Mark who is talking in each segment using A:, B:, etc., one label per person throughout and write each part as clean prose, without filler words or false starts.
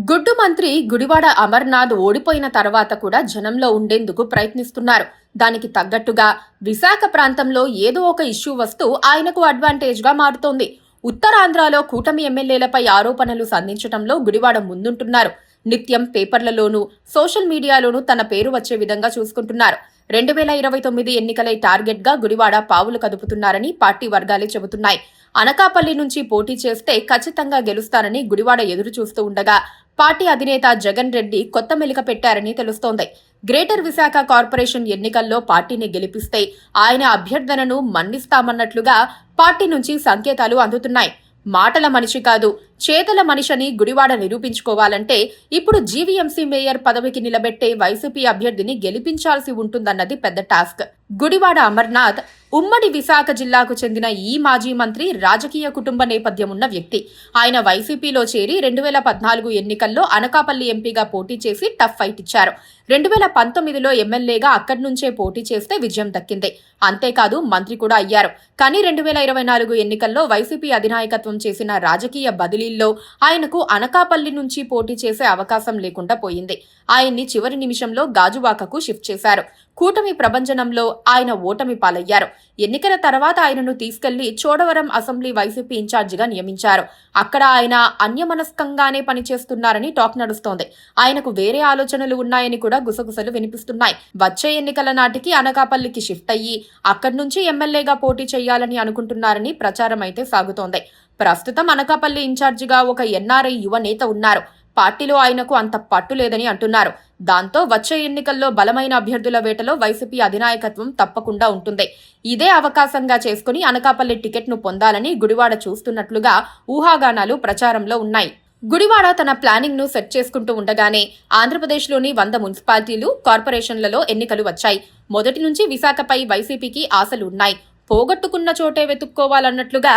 A: గుడ్డు మంత్రి గుడివాడ అమర్నాథ్ ఓడిపోయిన తర్వాత కూడా జనంలో ఉండేందుకు ప్రయత్నిస్తున్నారు. దానికి తగ్గట్టుగా విశాఖ ప్రాంతంలో ఏదో ఒక ఇష్యూ వస్తూ ఆయనకు అడ్వాంటేజ్ గా మారుతోంది. ఉత్తరాంధ్రలో కూటమి ఎమ్మెల్యేలపై ఆరోపణలు సంధించడంలో గుడివాడ ముందుంటున్నారు. నిత్యం పేపర్లలోనూ సోషల్ మీడియాలోనూ తన పేరు వచ్చే విధంగా చూసుకుంటున్నారు. 2029 ఎన్నికలై టార్గెట్ గా గుడివాడ పావులు కదుపుతున్నారని పార్టీ వర్గాలే చెబుతున్నాయి. అనకాపల్లి నుంచి పోటీ చేస్తే ఖచ్చితంగా గెలుస్తారని గుడివాడ ఎదురు చూస్తూ ఉండగా పార్టీ అధినేత జగన్ రెడ్డి కొత్త మెలిక పెట్టారని తెలుస్తోంది. గ్రేటర్ విశాఖ కార్పొరేషన్ ఎన్నికల్లో పార్టీని గెలిపిస్తే ఆయన అభ్యర్థనను మన్నిస్తామన్నట్లుగా పార్టీ నుంచి సంకేతాలు అందుతున్నాయి. మాటల మనిషి కాదు, చేతల మనిషిని గుడివాడ నిరూపించుకోవాలంటే ఇప్పుడు జీవీఎంసీ మేయర్ పదవికి నిలబెట్టే వైసీపీ అభ్యర్థిని గెలిపించాల్సి ఉంటుందన్నది పెద్ద టాస్క్. గుడివాడ అమర్నాథ్ ఉమ్మడి విశాఖ జిల్లాకు చెందిన ఈ మాజీ మంత్రి రాజకీయ కుటుంబ నేపథ్యం ఉన్న వ్యక్తి. ఆయన వైసీపీలో చేరి 2014 ఎన్నికల్లో అనకాపల్లి ఎంపీగా పోటీ చేసి టఫ్ ఫైట్ ఇచ్చారు. 2019లో ఎమ్మెల్యేగా అక్కడి నుంచే పోటీ చేస్తే విజయం దక్కింది. అంతేకాదు మంత్రి కూడా అయ్యారు. కానీ 2024 ఎన్నికల్లో వైసీపీ అధినాయకత్వం చేసిన రాజకీయ బదిలీల్లో ఆయనకు అనకాపల్లి నుంచి పోటీ చేసే అవకాశం లేకుండా పోయింది. ఆయన్ని చివరి నిమిషంలో గాజువాకకు షిఫ్ట్ చేశారు. కూటమి ప్రభంజనంలో ఆయన ఓటమి పాలయ్యారు. ఎన్నికల తర్వాత ఆయనను తీసుకెళ్లి చోడవరం అసెంబ్లీ వైసీపీ ఇన్ఛార్జిగా నియమించారు. అక్కడ ఆయన అన్యమనస్కంగానే పనిచేస్తున్నారని టాక్ నడుస్తోంది. ఆయనకు వేరే ఆలోచనలు ఉన్నాయని కూడా గుసగుసలు వినిపిస్తున్నాయి. వచ్చే ఎన్నికల నాటికి అనకాపల్లికి షిఫ్ట్ అయ్యి అక్కడి నుంచి ఎమ్మెల్యేగా పోటీ చేయాలని అనుకుంటున్నారని ప్రచారం అయితే సాగుతోంది. ప్రస్తుతం అనకాపల్లి ఇన్ఛార్జిగా ఒక ఎన్ఆర్ఐ యువ నేత ఉన్నారు. పార్టీలో ఆయనకు అంత పట్టు లేదని అంటున్నారు. దాంతో వచ్చే ఎన్నికల్లో బలమైన అభ్యర్థుల వేటలో వైసీపీ అధినాయకత్వం తప్పకుండా ఉంటుంది. ఇదే అవకాశంగా చేసుకుని అనకాపల్లి టికెట్ను పొందాలని గుడివాడ చూస్తున్నట్లుగా ఊహాగానాలు ప్రచారంలో ఉన్నాయి. గుడివాడ తన ప్లానింగ్ ను సెట్ చేసుకుంటూ ఉండగానే ఆంధ్రప్రదేశ్లోని 100 మున్సిపాలిటీలు, కార్పొరేషన్లలో ఎన్నికలు వచ్చాయి. మొదటి నుంచి విశాఖపై వైసీపీకి ఆశలు ఉన్నాయి. పోగొట్టుకున్న చోటే వెతుక్కోవాలన్నట్లుగా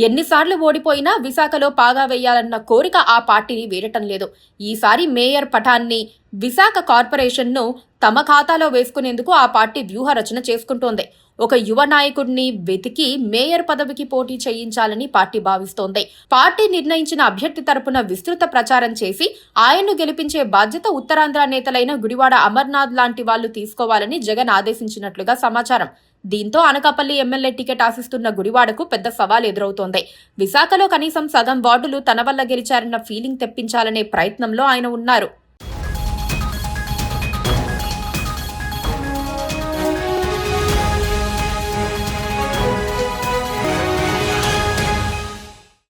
A: ఎన్నిసార్లు ఓడిపోయినా విశాఖలో పాగా వేయాలన్న కోరిక ఆ పార్టీని వీడటం లేదు. ఈసారి మేయర్ పఠాన్ని, విశాఖ కార్పొరేషన్ను తమ ఖాతాలో వేసుకునేందుకు ఆ పార్టీ వ్యూహ రచన చేసుకుంటోంది. ఒక యువ నాయకుడిని వెతికి మేయర్ పదవికి పోటీ చేయించాలని పార్టీ భావిస్తోంది. పార్టీ నిర్ణయించిన అభ్యర్థి తరపున విస్తృత ప్రచారం చేసి ఆయన్ను గెలిపించే బాధ్యత ఉత్తరాంధ్ర నేతలైన గుడివాడ అమర్నాథ్ లాంటి వాళ్లు తీసుకోవాలని జగన్ ఆదేశించినట్లుగా సమాచారం. దీంతో అనకాపల్లి ఎమ్మెల్యే టికెట్ ఆశిస్తున్న గుడివాడకు పెద్ద సవాల్ ఎదురవుతోంది. విశాఖలో కనీసం సగం వార్డులు తన వల్ల గెలిచారన్న ఫీలింగ్ తెప్పించాలనే ప్రయత్నంలో ఆయన ఉన్నారు.